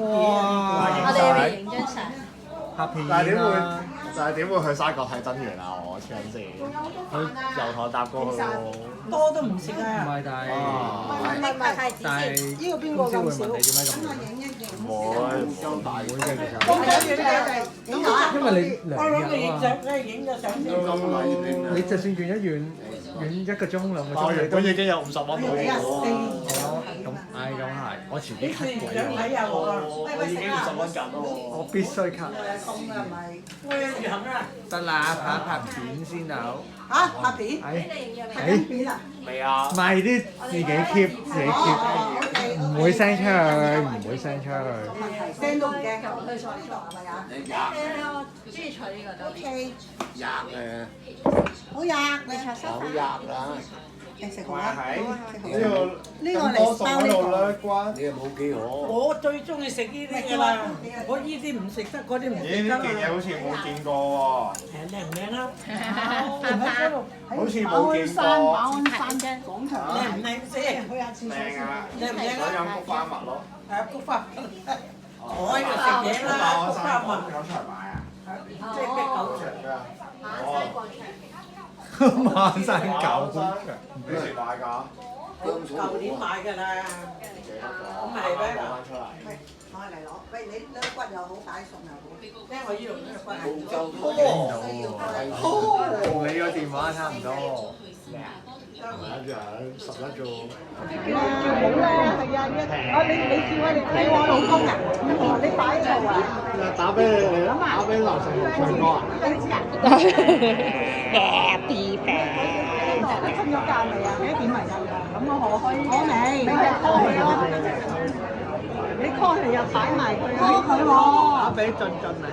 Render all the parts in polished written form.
我哋嚟影張相。拍片但係點會啦，？但係點會去沙角睇真源啊？我黐緊線，佢由台搭過去喎。多都唔食唔啊！係，但係唔係太子但係先。呢個邊個咁少？公司會問你點解咁樣？唔會，唔夠大會嘅其實，咁緊要咧，影下。因為你我攞佢兩日啊嘛，影相，咧影咗相先。你就算遠一遠一個鐘兩個鐘，我原你都本已經有50蚊你喎。咁唉咁係，我遲啲你 cut 鬼想睇啊我啊！我已經50蚊緊咯。我必須 cut。我有魚行啊！得啦，拍片先啊！嚇拍片？拍緊片啊！未啊唔？係啲自己 keep 自己 keep，唔會 send 出去，唔會 send 出去。聲都唔驚，去坐呢度係咪啊我中意坐呢個多啲。 ？OK，吔誒，好呀，你坐沙發。好吔啦。誒食好啦，呢個呢個嚟包呢個。關。你又冇幾好。我最中意食呢啲㗎啦，我呢啲唔食得，嗰啲唔食咦？得呢件嘢好似冇見過喎。靚唔靚啊？喺嗰度，好似冇見過。拍張。廣場靚唔靚先？去下廁所先。靚啊！靚唔靚想飲啊？菊花蜜咯。係啊，菊花。我喺度食嘢啦，菊花蜜。有場買啊？即係逼狗場。馬西廣場。馬山九幾時買㗎？舊年買㗎啦。咁咪嚟咩？攞翻出嚟。攞嚟攞，喂你呢骨又好，擺餸又好，因為我呢度呢個骨係。同你個電話差唔多。11啫喎。好啦，係啊，你叫我你我老公啊，你擺喺度啊？打俾你，打俾劉成龍唱歌啊！你瞓咗覺未啊？幾點嚟㗎？咁我可以。我未。你就 call 佢咯。你 call 佢又擺埋佢。call 佢喎。打俾俊俊嚟。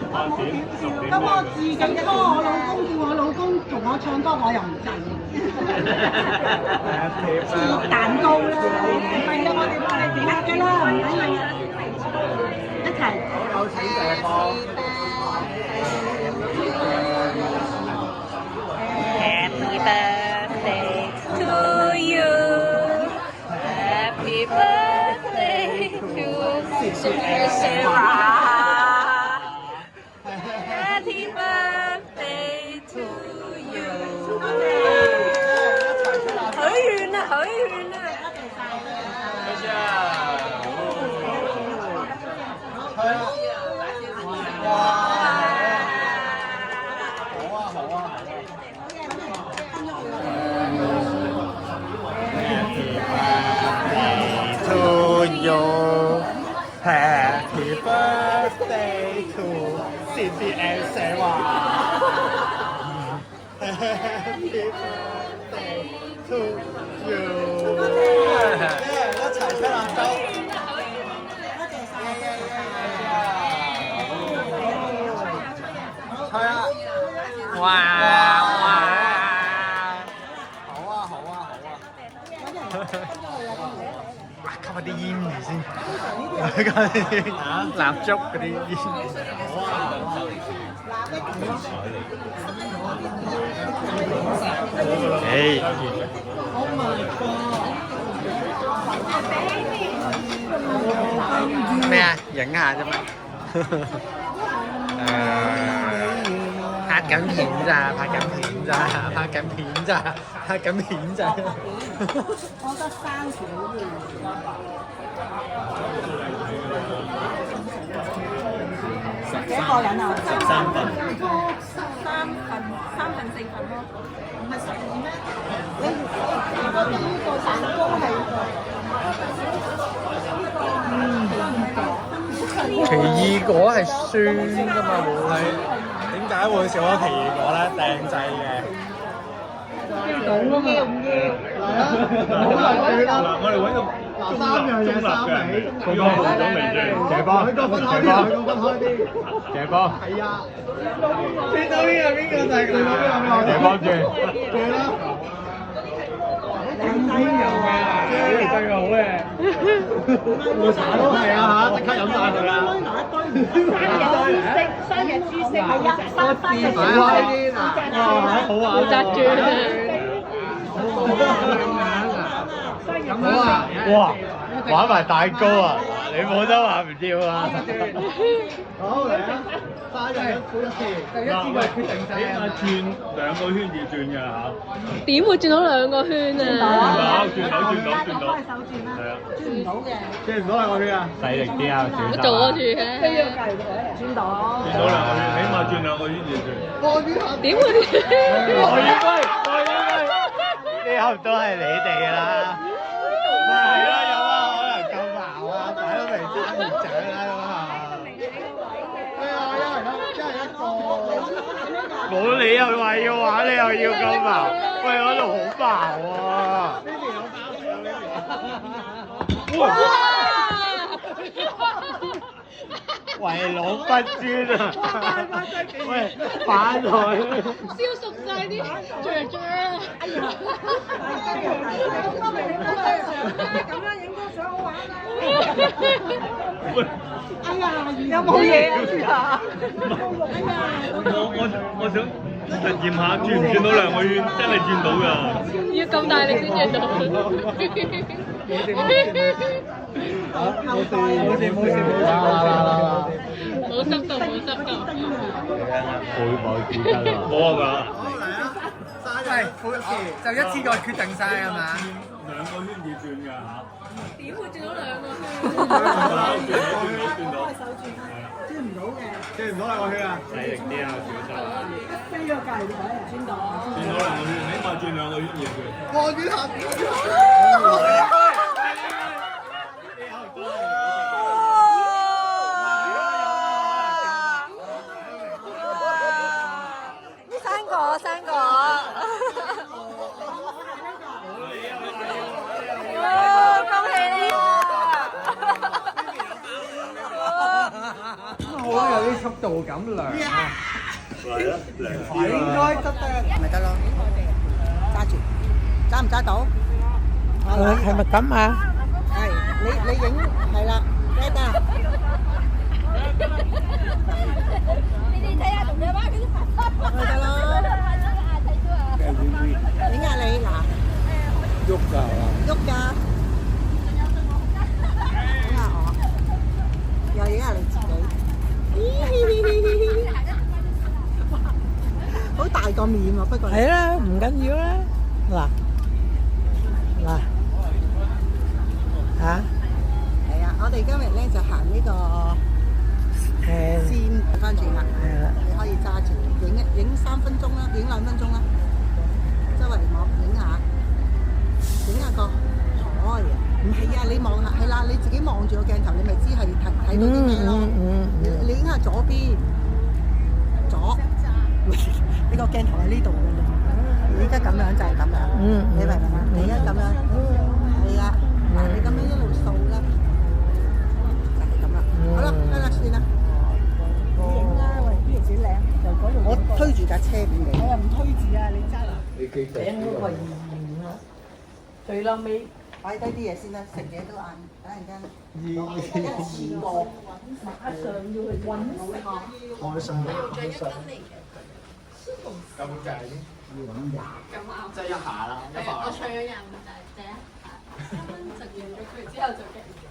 咁我自己 call 我老公，叫我老公同我唱歌，我又唔制。切蛋糕啦，唔係啊，我哋幫你點嘅啦，唔使問啊，一齊。有錢就幫。Happy birthday to you. Happy birthday to Sarah. Happy birthday to you. 許願啊，許願啊！To you, happy birthday to Cindy and Sarah. Happy birthday to you. 一齊吹蠟燭。吹啊！哇哇！好啊好啊好啊！哇！吸下啲煙味先，吸下啲蠟燭嗰啲煙。好啊！咩啊？影下啫嘛。拍緊片咋，拍緊片咋，拍緊片咋，拍緊片咋。我覺得生條好遠。幾個人啊？13份。三份4份咯。唔係12咩？你覺得呢個蛋糕係？奇異果係酸㗎嘛，會點解會少咗奇異果咧？訂製嘅。要唔要？嗱，我哋揾個3樣嘢3味，個個紅咗未先？謝幫，佢個分開啲，佢個分開啲。謝幫。係啊。見到邊個就係佢啦。謝幫轉。轉啦。咁温柔嘅，真係好咧。綠茶都係啊嚇，即刻飲晒佢啦。生日豬食係啊，生日擺開啲嗱，好啊，負責轉啊！咁啊，哇，玩埋蛋糕啊！你你冇得話唔要啊！好嚟啊！3人一次，就一次過決定晒。起碼轉2個圈至轉㗎嚇。點會轉到2個圈啊？轉到。都係手轉啦，係啊，轉唔到嘅。轉唔到2個圈啊！細力啲啊，我阻住嘅。轉到。轉到2個圈，起碼轉2個圈至轉。點會？呢盒都係你哋㗎啦。咪係咯，有啊，可能夠矛啊，擺都未爭完獎啦咁啊。係啊，一人一個。冇理由話要玩，你又要夠矛，喂，嗰度好矛喎。呢邊有包有呢邊。哇！為老不尊啊！喂，反台。燒熟晒啲雀。哎呀！咁樣影張相好玩啊！哎呀，有冇嘢啊？哎呀！我想實驗下轉唔轉到2個圈，真係轉到㗎。要咁大力先轉到。冇濕到。冇係嘛？係，就一次過決定晒係嘛？2個圈至轉㗎嚇。點會轉到2個圈？轉到。轉唔到嘅。轉唔到2個圈啊！細力啲啊，小心。飛咗隔離台啊！轉到。轉到2個圈，起碼轉2個圈至轉。我轉下。三個。恭喜你好啊，有啲速度感良啊！應該得咪得咯，揸住，揸唔揸到？係咪咁啊？係，你影係啦，得。你哋睇下同你媽幾咪得咯。影下你嗱，喐㗎，影下我，又影下你自己，好大個面喎，不過係啦，唔緊要啦。嗱嚇，係啊，我哋今日咧就行呢個線翻轉啦，你可以揸住影3分鐘啦，影2分鐘啦，周圍望影下個台。唔係啊，你望下係啦，你自己望住個鏡頭，你咪知係睇到啲咩咯。你影下左邊，你個鏡頭喺呢度嘅啫。你而家咁樣就係咁樣，你明唔明啊？你而家咁樣，係啊，嗱，你咁樣一路掃咧，就係咁啦。好啦，得啦，算啦。你影啦，喂，邊度幾靚？就嗰度。我推住架車俾你。我又唔推住啊，你揸。頂嗰個二啦，最嬲尾擺低啲嘢先啦，食嘢都晏，等陣間。一次過，馬上要去揾開心咁計要揾人，即係一下啦，一下。我唱咗人就係第1下，1蚊就完咗佢，之後就勁咗。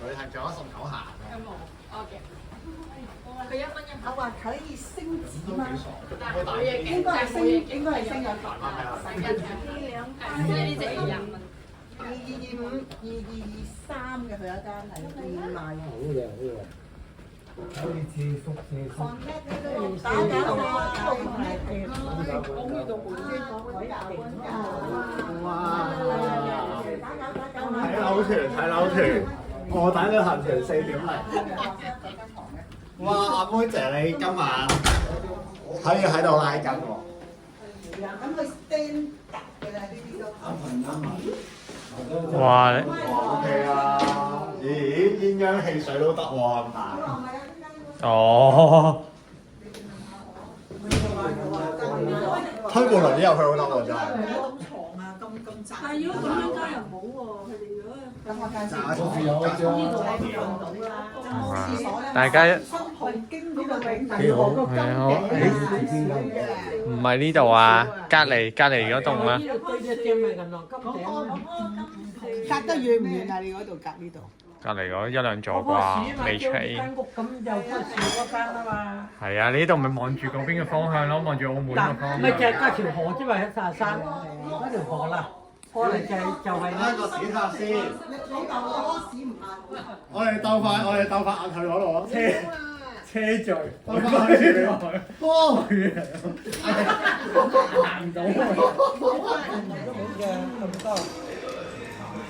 佢係做咗19下嘅。冇，OK。佢1蚊1下。我話可以升紙嘛，但係冇嘢嘅，應該係升咗台。使緊嘅。呢隻2蚊。2225、2223嘅佢有一間係變賣。好似借宿。打攪哇！睇樓團，我帶旅行團4點嚟。哇！阿妹姐你今晚可以喺度拉筋喎。咁佢 stand 嘅啦，呢啲都。哇！OK 啊！咦？鴛鴦汽水都得喎咁大。哦。推部輪椅入去好得喎真係。咁長啊，咁窄。但係如果咁樣加又唔好喎，佢哋如果等我介紹。呢度係見到啦，就冇廁所咧。大家新葡京嗰個頂幾好，係好。唔係呢度啊，隔離嗰棟啊。呢度對隻正咪咁落金頂。隔得遠唔遠啊？你嗰度隔呢度？隔離嗰一兩座啩，未 check in。間屋咁又嗰時嗰間啊嘛。係啊，你呢度咪望住嗰邊嘅方向咯，望住澳門嘅方向。咪就係隔條河啫嘛，喺沙山嗰條河啦，過嚟就係睇個屎塔先。老豆屙屎唔慢。我哋鬥快壓去嗰度啊！車序，鬥快去你話佢。哇！行唔到。咁多。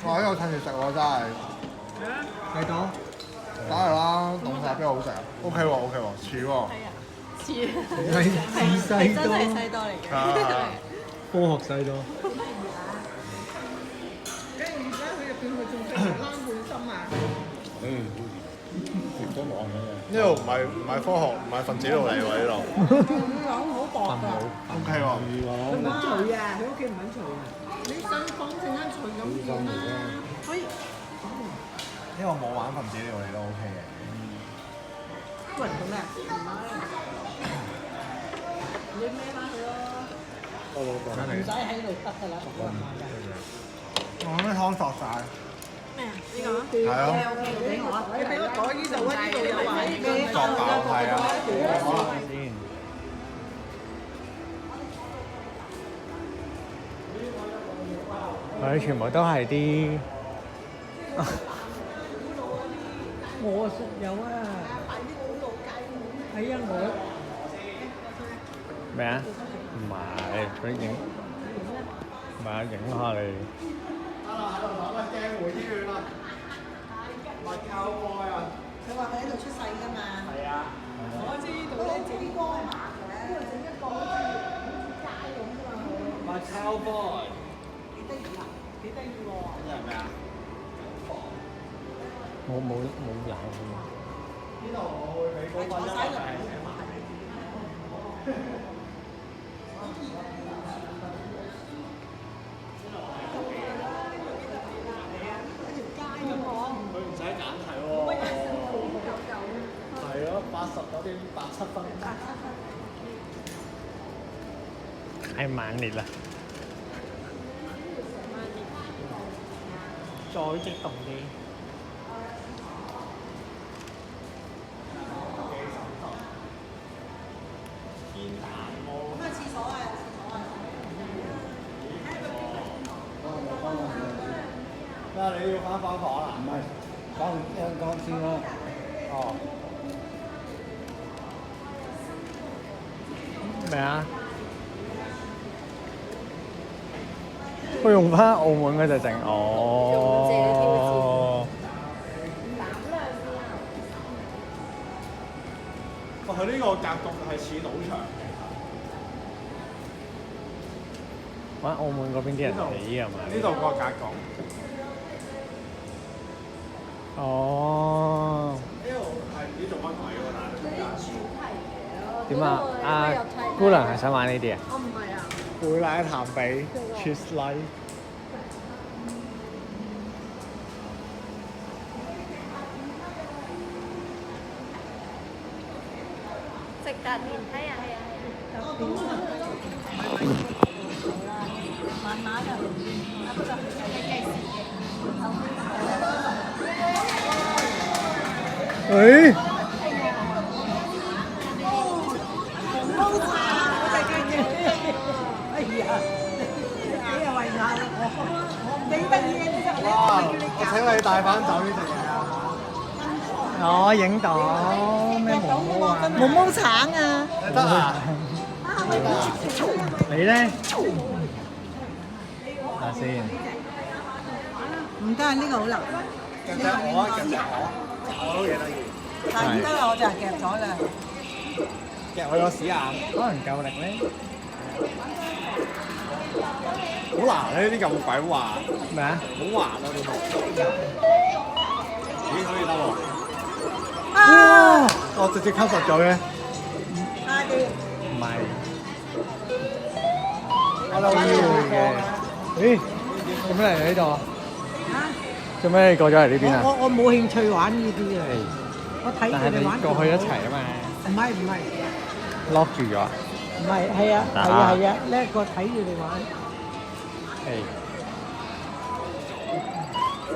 哇！呢個趁住食喎，真係。睇到。梗係啦，凍曬邊好食啊！OK 喎，OK 喎，似喎。似係西多，真係西多嚟嘅。科學西多。跟住而家佢入邊佢仲食冷背心啊！呢度唔係科學，唔係分子料理喎呢度。講好薄㗎。OK 喎。佢唔肯除啊！佢屋企唔肯除啊！你想講陣間除咁點啊？可以。因為我冇玩分子料理都 OK 嘅。喂，做咩？你孭翻去咯。唔使喺度得㗎啦，冇人買㗎。我啲湯索晒。咩啊？呢個？係啊。俾我啊！你俾我袋呢度啊！呢度有埋呢個。作爆係啊。先。佢全部都係啲。我食有啊。係啊，我。咩啊？唔係，佢影。唔係啊，影下你。喺度講乜鏡湖醫院啊？物靠愛啊！佢話佢喺度出世㗎嘛。係啊。我知道咧，整啲光馬嘅，呢度整一個好似街咁㗎嘛。物靠 boy。幾得意啊！幾得意喎！呢係咩啊？冇有。呢度我會俾高分一百。佢唔使揀題喎。係咯，89.87分。太猛烈啦！再激動啲。咁啊，廁所啊，你要翻房啦？唔係，講先啦。哦。咩啊？佢用翻澳門嗰隻整哦。哇！佢呢個格局係似賭場。玩澳門嗰邊啲人起係嘛？呢度個格局。哦。呢度係唔知做乜鬼喎，但係。點啊？阿姑娘係想玩呢啲啊？我唔係啊。背奶鹹髀 cheese light。直達電梯啊，係啊。慢慢㗎，不過係計時嘅。誒？哎呀，你又為難我，幾得意嘅，哇！我請你帶翻走呢隻嘢啊！我影到咩毛啊？毛毛橙啊！你得啊？你咧？睇下先。唔得啊！呢個好難。夾隻我啊！夾隻我都幾得意。但係唔得啦，我就係夾咗啦。夾佢個屎眼。可能夠力咧。好難咧！呢啲咁鬼滑。咩啊？好滑啊！呢個。咦？可以得喎。哇！我直接吸實咗嘅。快啲！唔係。我留意嘅。咦？做咩嚟呢度啊？做咩你過咗嚟呢邊啊？我冇興趣玩呢啲啊！我睇但係你佢哋玩。過去一齊啊嘛。唔係。lock 住咗啊？唔係，係啊，係啊，叻過睇住你玩。係。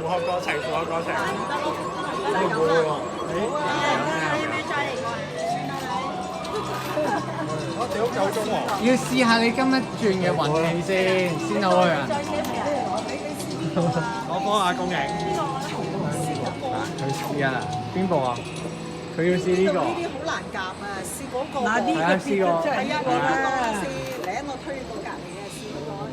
符合過程，符合過程。會唔會喎？我屌夠鐘喎！要試下你今一轉嘅運氣先好去啊！我幫阿公影。佢試啊？邊部啊？佢要試呢個。呢啲好難夾啊！試嗰個。嗱呢個試過，係啊，呢個試領我推到隔離嘅試嗰個。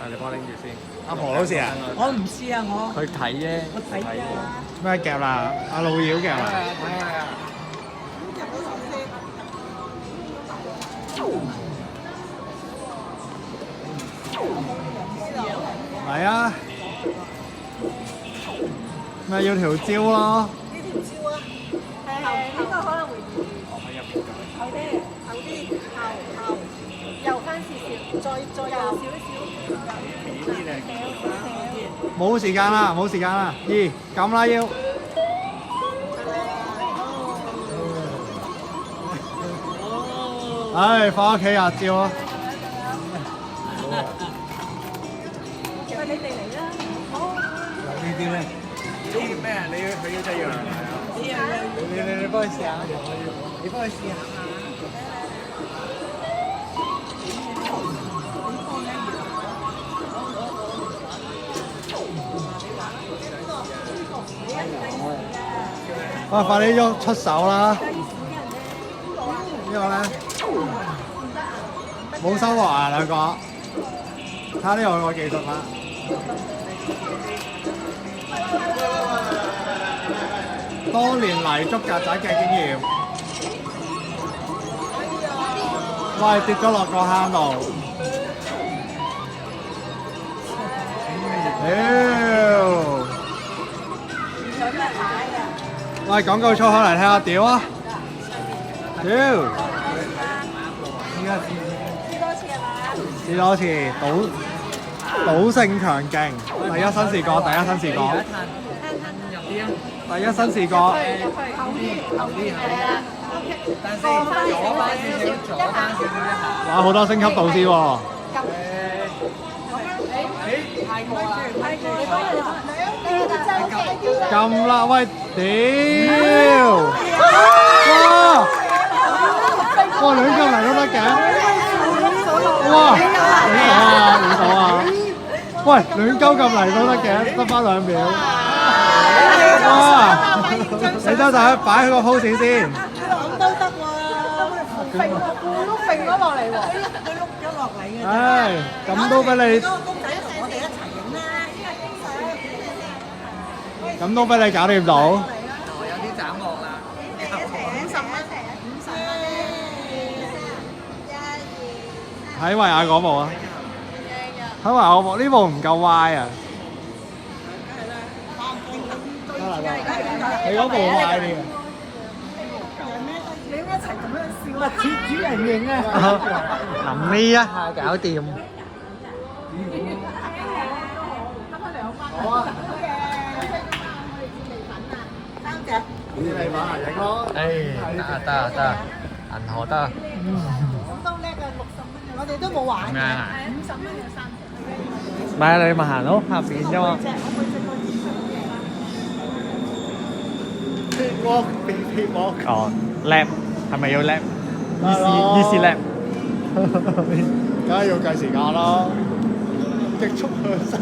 你幫我拎住先。阿婆都試啊？我唔試啊，我佢睇啫。我睇啊。咩夾啦？阿老妖夾啊！睇下啊！嚟啊！咪要條蕉咯。呢條蕉啊，呢個可能會厚啲，油翻少少，再油少少。冇時間啦，冇時間啦，撳啦要。唉，翻屋企壓蕉咯。喂，你哋嚟啦，好。呢啲咧，呢咩啊？佢要隻羊係啊！你幫佢試下，你幫佢試下。快啲喐出手啦！呢個咧冇收穫啊兩個，睇下呢個技術啦。多年嚟捉曱甴嘅經驗，喂跌咗落個坑度，喂講句粗口嚟聽下，屌啊！屌！試多次，賭性強勁，第一身試過，第一身試過。第一身試過。哇！好多升級導師喎。撳啦！喂，屌！哇！哇！兩級嚟都得嘅。哇！亂到啊！喂，兩鳩咁嚟都得嘅，得翻2秒。哇！你得就擺喺個 pose 先。咁都得喎，揈都揈咗落嚟喎，佢碌咗落嚟嘅。唉，咁都俾你，我哋一齊影啦。咁都俾你搞掂到。有啲斬獲啦。 睇維亞嗰部啊！睇維亞嗰部，呢部唔夠歪啊！你嗰部歪啲啊！你一齊咁樣笑啊！主人型啊！臨呢一下搞掂。好啊！意大利粉啊，影咯！得，銀河得。都叻啊，60蚊，我哋都冇玩嘅，50蚊有3隻。唔係你咪行咯，下邊啫嘛。Walk 哦 ，lap 係咪要 lap？Easy lap。梗係要計時間啦，極速享受。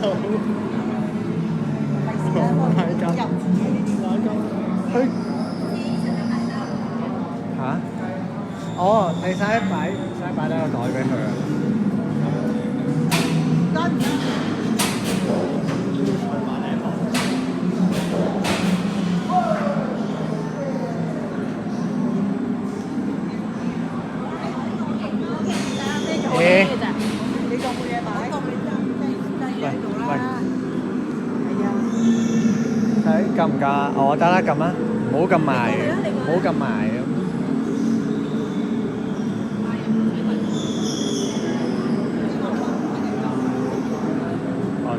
嚇？哦，你使擺低個袋俾佢啊！誒，你個冇嘢擺，喂，睇撳唔撳啊？我得啦，撳啊！唔好撳埋，唔好撳埋。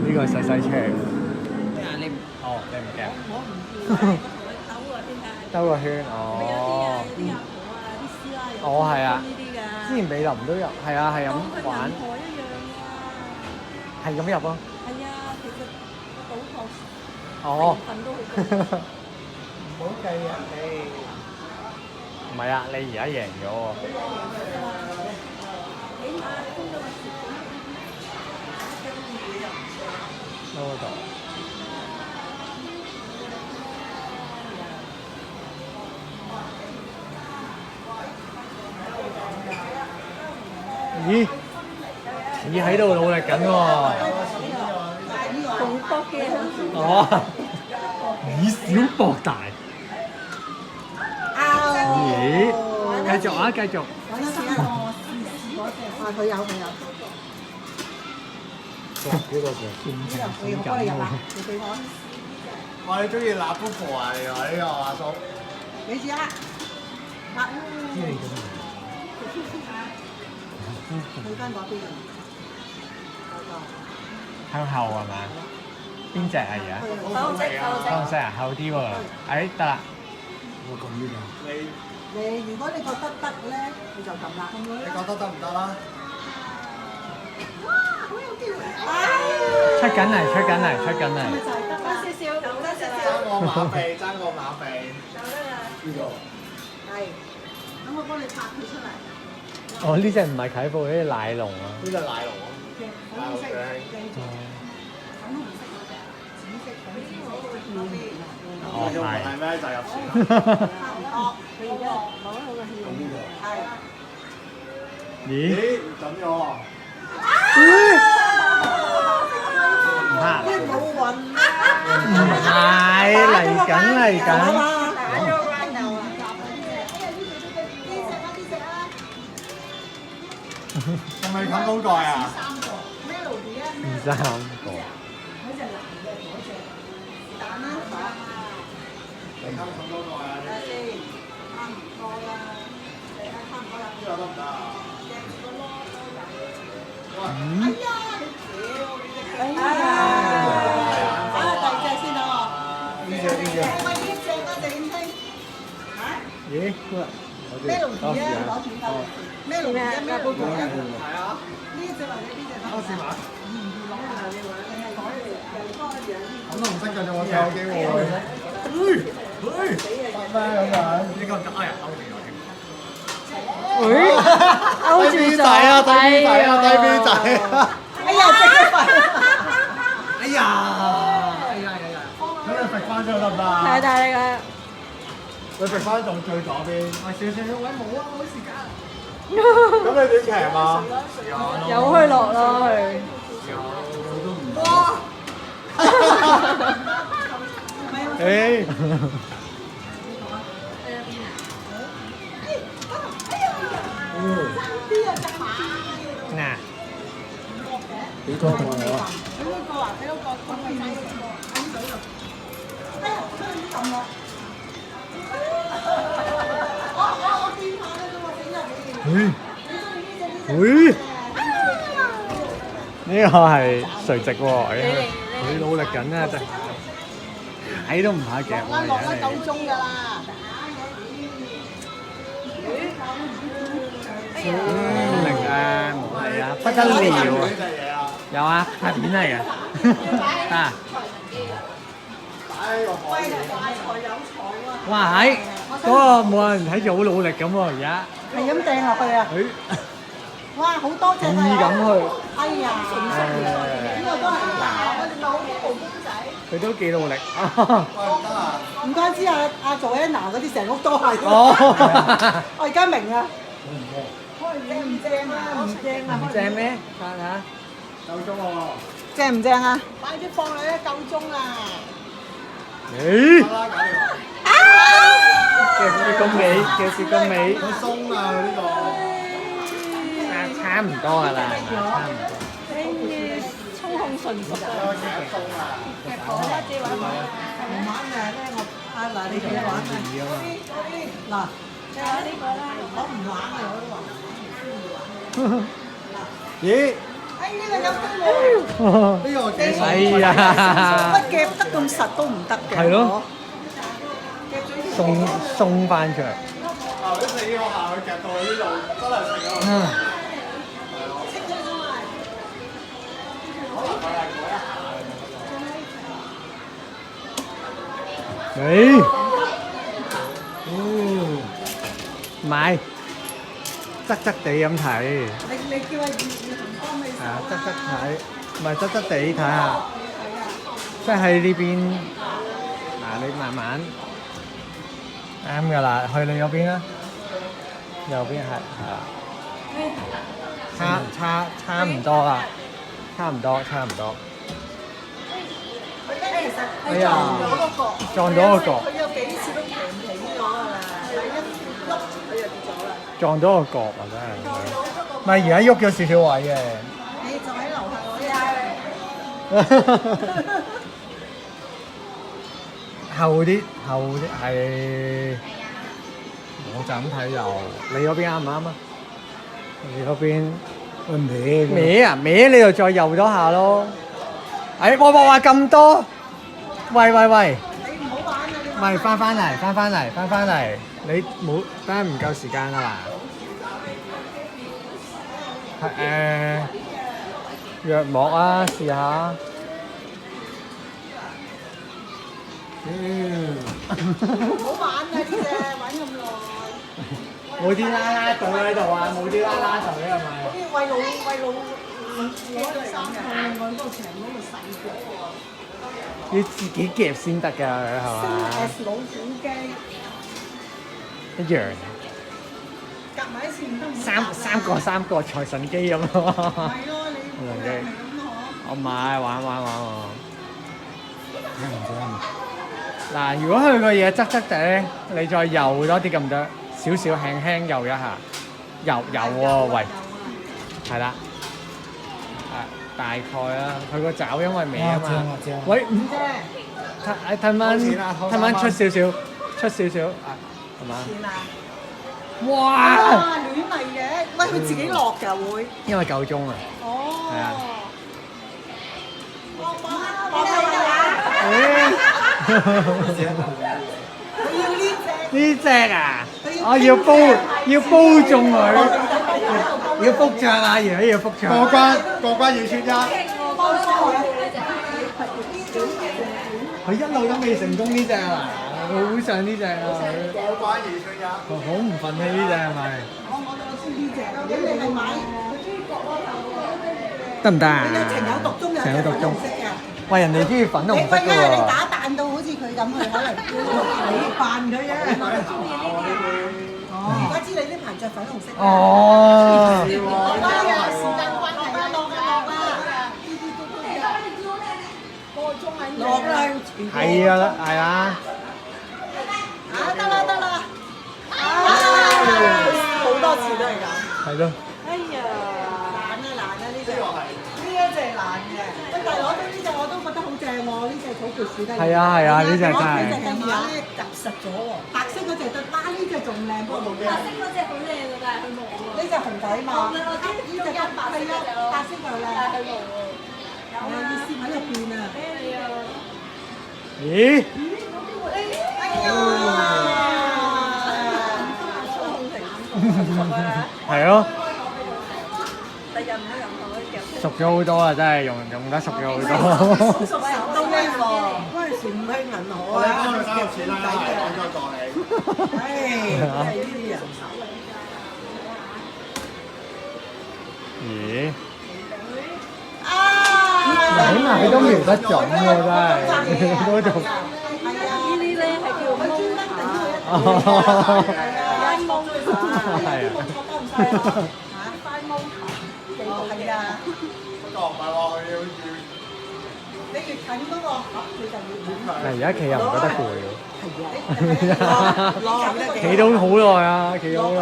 呢個細車嚟嘅。你唔夾？我唔要。兜個圈，哦。哦，係啊。之前美林都有，係啊，係咁玩。係咁入咯。係啊，其實賭博哦，份都好高。唔好計啊你。唔係啊，你而家贏咗喎。收嗰度。咦？咦喺度努力緊喎。仲多嘅哦。以小博大。咦？繼續啊，繼續。揾多次啊！佢有。幾個字？我幫你入啦，你俾我。哇！你中意辣姑婆啊？你話呢個阿叔？你試下。辣。去翻嗰邊。向後係嘛？邊隻啊而家？方式啊，後啲喎。誒得啦。我咁呢個。如果你覺得得咧，你就撳啦。你覺得得唔得啦？哇！好有機會。出緊嚟。咪就係得啦，少少，走得少少。爭個馬鼻，爭個馬鼻。走得啦。呢個。係。咁我幫你拍佢出嚟。哦，呢只唔係啟步，呢隻奶龍啊。呢隻奶龍啊。粉紅色，繼續。粉紅色嗰隻，紫色粉紫色嗰邊。哦，係咩？就入船啦。差唔多。佢而家攞好個氣。係。咦？咁咗喎。唔怕。冇運。唔係，嚟緊。打咗關頭啊！係咪冚高蓋啊？咩路啲啊？唔三個。嗰隻男嘅，嗰隻蛋啦，你冚高蓋啊？睇下先，差唔多啦，嚟啊，差唔多啦。呢個得唔得啊？哎呀！哎呀！啊，第二隻先啦喎。呢隻。喂，呢隻啊，鄭兄。嚇？咦？咩路啲啊？攞錢㗎。咩路啲啊？咩路啲啊？係啊。呢隻或者呢隻？我試埋。咁都唔識㗎啫喎，有機會。咩咁樣？呢個哎呀，勾住咗添。勾住咗。低 B 仔啊！低 B 仔啊！低 B 仔啊！哎呀，食咗飯。哎呀！咁你食翻咗得唔得啊？太大力啦！你食翻仲最左邊。喂，少位冇啊，冇時間。咁你點騎嘛？由佢落咯佢。哇！誒。嗱。幾多個啊？睇嗰個啊，睇嗰個咁嘅仔嗰個喺水度。哎呀，出去撳啦！我見下啦，我整入你。會。呢個係垂直喎，佢努力緊啊！真係，睇都唔怕夾喎，而家夠你。鐘㗎啦！努力啊，冇係啊，不得了啊！有啊，拍片嚟嘅。得啊！喂，大財有財喎！哇係，嗰個冇人睇住好努力咁喎，而家。係咁掟落去啊！哇，好多隻意咁去。哎呀，呢個都係我哋老啲毛公仔。佢都幾努力。唔單止阿Joanna嗰啲成屋都係。我而家明啊。正唔正啊？唔正啊！唔正咩？睇下。夠鐘喎。正唔正啊？快啲放落去夠鐘啦！誒。得啦，搞掂。嘅公尾，嘅公尾。好鬆啊！呢個。差唔多㗎啦，差唔多。操控純熟啊！有幾多鐘啊？我覺得自己玩玩。唔玩嘅咧，我嗱你自己玩啊！嗱，就有呢個啦。我唔玩嘅我都話。咦？哎，呢個有風喎！呢個幾哎呀！乜夾得咁實都唔得嘅。係咯。送翻出嚟。啊！啲死我行去夾到呢度，真係食咗。係咯。可能佢係嗰一下。你買側側地咁睇，你叫佢要同方美係啊，側側睇，唔係側側地睇下，即係喺呢邊嗱，你慢慢啱㗎啦，去你嗰邊啦，右邊係啦，差唔多啦，差唔多。哎呀，撞咗個角。佢有幾次都平起咗㗎啦，一喐佢就跌咗啦。撞到個角啊！真係，唔係而家喐咗少少位嘅。你就喺樓下嗰啲後啲係，我就咁睇就，你嗰邊啱唔啱啊？你嗰邊歪啊，歪你就再右咗下咯。哎，喂咁多，喂，你唔好玩啊！唔係翻嚟，你冇等陣唔夠時間啦嗱。藥膜啊，試下。唔好玩啊！呢隻玩咁耐，冇啲啦啦隊喺度啊！冇啲啦啦隊係咪？好似喂老攞嚟咁嘅，另外嗰個長嗰個細腳喎。要自己夾先得㗎，係嘛？ S 老虎機一樣。夾埋一次唔得唔得。三個財神機咁咯。係咯，你係咁咯我買玩。嗱，如果佢個嘢側側地咧，你再右多啲咁多，少少輕右一下，右喎，喂，係啦，大概啦，佢個爪因為歪啊嘛，喂，睇翻出少少，係嘛？哇！亂嚟嘅，喂，佢自己落㗎會。因為夠鐘啊。哦。係啊。佢要呢隻啊！我要煲中佢，要福雀啊！而家要福雀。過關要出一。佢一路都未成功呢隻啊！好想呢隻啊！過關要出一。好唔忿氣呢隻係咪？我知呢隻，如果你係買，得唔得啊？情有獨鐘，有紅色嘅。喂，人哋中意粉紅色㗎你喎。打扮到好似佢咁，佢可能你扮佢啫。哦，而家知你呢排着粉紅色。哦。落啦，時間關係啦，落啦。係啊，係啊。得啦。好多次都係咁。係咯。哎呀，難啊呢隻。呢一隻難嘅，喂，但係攞到呢隻我都覺得好正喎，呢隻草莓樹得。係啊，呢隻真係。呢隻更加咧夾實咗喎，白色嗰隻得，呢隻仲靚過冇嘅。白色嗰隻好靚㗎，但係佢冇喎。呢隻紅底嘛，呢隻白色又靚。但係佢冇喎。有啊，意思喺入邊啊。咦？哎呀！係咯。熟咗好多啊！真係用得熟咗好多。熟手都叻喎，嗰陣時唔去銀行啊，夾錢啦，我再過你。唉，真係呢啲人。咦？起碼佢都瞄得準喎，真係嗰種。呢啲咧係叫蒙哦。翻蒙係啊。翻蒙係啊。不過唔係喎，佢要你越近嗰個盒，佢就越遠。但而家企又唔覺得攰喎。係啊。企到好耐啊！企咗好耐。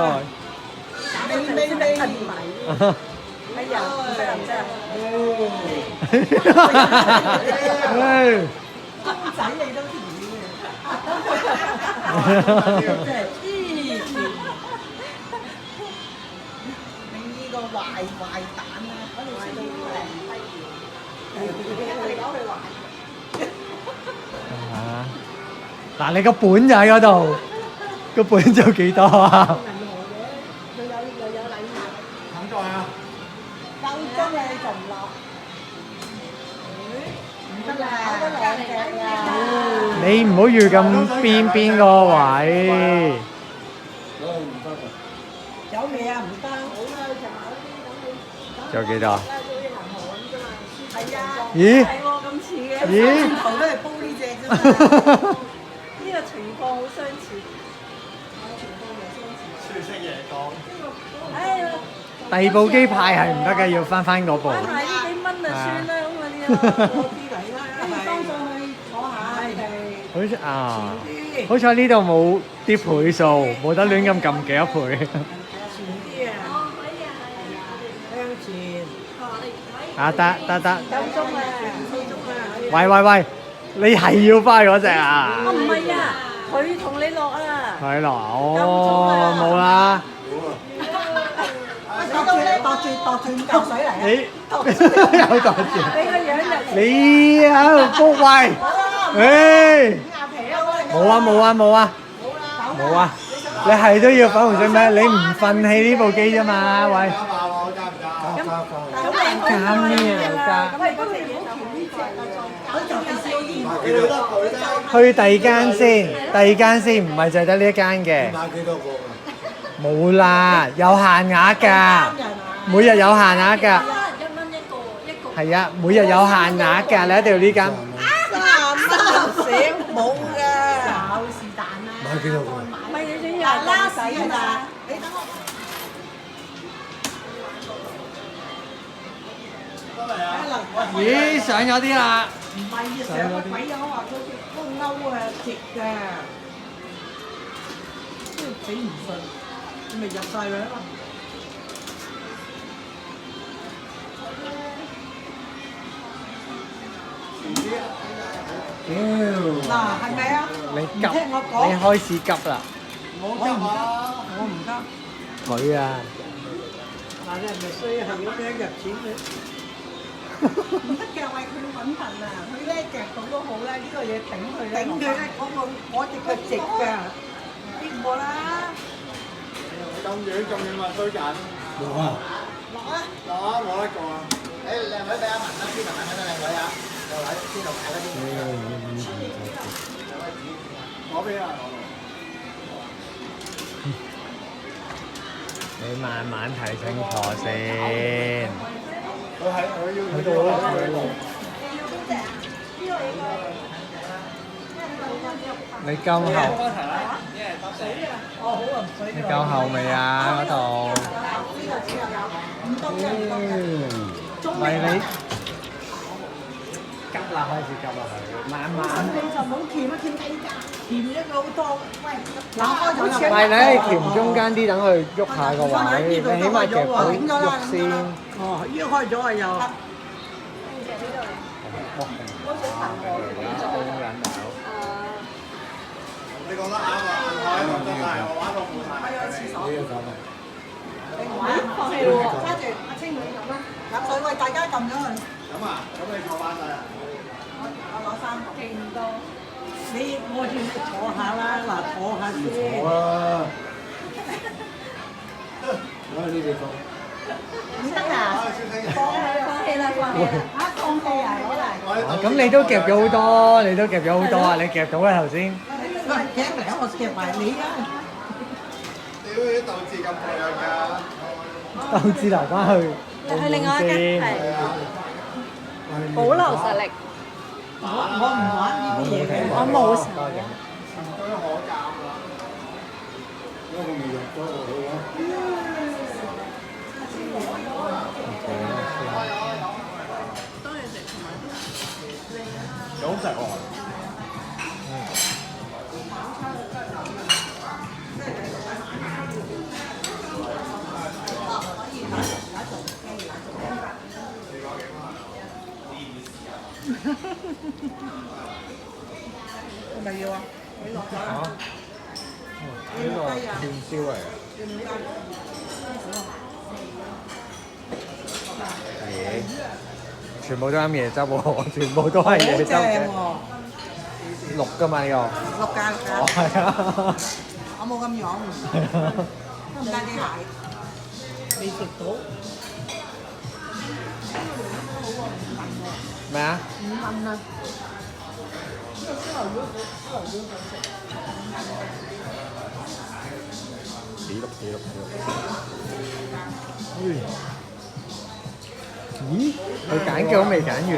未。哎呀，真係。公仔你都甜嘅。真係黐線。你呢個壞蛋啊！我哋壞到你攞去玩。嗱，你個本就喺嗰度，個本就幾多啊？又有禮物。肯在啊！夠鐘嘅你仲唔落？唔得啦，得兩隻啊！你唔好預咁邊個位。有未啊？唔得。仲有幾多？係啊。咦？係喎，咁似嘅。咦？轉頭都係煲呢只啫嘛。呢個情況好相似。第二部機派係唔得嘅，要翻嗰部。買埋呢幾蚊就算啦，咁嗰啲咯，攞啲嚟啦，跟住翻上去坐下你哋。好似啊，好彩呢度冇啲倍數，冇得亂咁撳幾多倍。前啲啊，向前。啊得，夠鐘啊，夠鐘啊。喂，你係要翻嗰只啊？唔係啊，佢同你落啊。係咯，哦，冇啦。度住五嚿水嚟啊！你有度住？你個樣就你喺度谷位？誒，冇啊！你係都要粉紅色咩？你唔憤氣呢部機啫嘛？喂，加咩啊？加？去第二間先，唔係就係得呢一間嘅。買幾多個㗎？冇啦，有限額㗎，每日有限額㗎。1蚊一個。係啊，每日有限額㗎，你一定要呢間。30蚊冇㗎。有是但啦。買幾多個？咪你仲要拉屎啊嘛？你等我。咦，上咗啲啦！唔係啊，上個鬼啊！我話佢嗰個勾啊直㗎，都頂唔順，咪入晒佢咯。嗱，係咪啊？你急，聽我講你開始急啦。我唔得。佢啊，嗱，你係咪需要係咁樣入錢嘅？唔得嘅，為佢穩陣啊！佢咧夾到都好啦，呢個嘢頂佢咧。頂佢咧，嗰隻腳直㗎，邊個啦？咁遠話衰緊。冇啊！落啊！攞一個啊！誒靚女俾阿文啦，邊度文緊靚女啊？個位邊度買嗰啲？攞俾啊！你慢慢睇清楚先。佢要喺度啦。你夠後？你夠後未啊？嗰度？喂你急啦，開始急啦佢，慢慢。你就唔好鉗啊，鉗低㗎，鉗一個好多。喂，嗱開咗就。喂，你鉗中間啲，等佢喐下個位，你起碼夾到喐先。哦，依家開咗啊又。你講得啱啊！我喺度真係我玩到冇晒。去廁所。呢個咁啊！放棄喎，揸住阿青女飲啦，飲水喂，大家撳咗佢。咁啊，咁你坐翻晒啊？我攞3個。勁多。你我叫你坐下啦，嗱坐下先。好啊！攞呢啲放。唔得啊！放棄啦！放棄啊！咁你都夾咗好多，你都夾咗好多啊！你夾到啦頭先。喂，夾嚟我夾埋你啊！屌啲鬥志咁強㗎！鬥志留翻去。去另外一間係保留實力。我唔玩呢啲嘢嘅，我冇實力。都可鑑啦。嗰個未入咗好啊！幾好食喎！係咪要啊？呢個串燒嚟嘅。嘢，全部都飲椰汁喎，全部都係椰汁嘅。綠㗎嘛呢個？綠㗎。哦，係啊。我冇咁樣，唔單止蟹，未食到。咩啊？ 5蚊啊！幾粒幾粒幾粒。咦？佢揀嘅我未揀完。